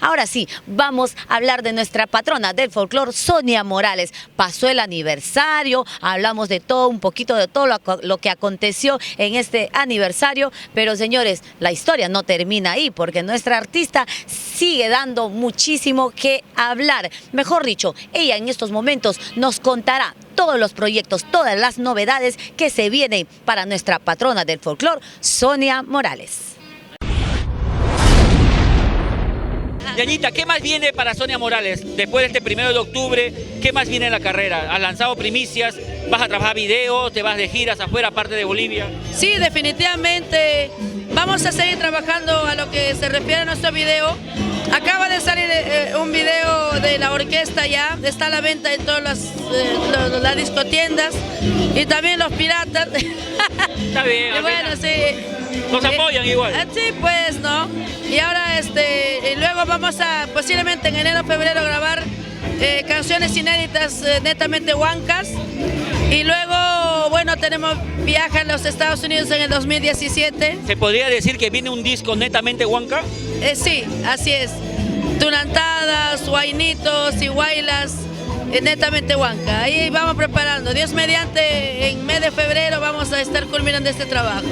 Ahora sí, vamos a hablar de nuestra patrona del folclore, Sonia Morales. Pasó el aniversario, hablamos de todo, un poquito de todo lo que aconteció en este aniversario, pero señores, la historia no termina ahí, porque nuestra artista sigue dando muchísimo que hablar. Mejor dicho, ella en estos momentos nos contará todos los proyectos, todas las novedades que se vienen para nuestra patrona del folclore, Sonia Morales. Yañita, ¿qué más viene para Sonia Morales después de este 1 de octubre? ¿Qué más viene en la carrera? ¿Has lanzado primicias? ¿Vas a trabajar videos? ¿Te vas de giras afuera, aparte de Bolivia? Sí, definitivamente vamos a seguir trabajando a lo que se refiere a nuestro video. Acaba de salir un video de la orquesta ya, está a la venta en todas las discotiendas y también los piratas. Está bien. Y bueno, sí. Nos apoyan igual. Sí, pues, ¿no? Y ahora, y luego vamos a, posiblemente en enero o febrero, grabar canciones inéditas netamente huancas. Y luego, bueno, tenemos viaje a los Estados Unidos en el 2017. ¿Se podría decir que viene un disco netamente huanca? Sí, así es. Tunantadas, huaynitos y huaylas, netamente huanca. Ahí vamos preparando. Dios mediante, en mes de febrero vamos a estar culminando este trabajo.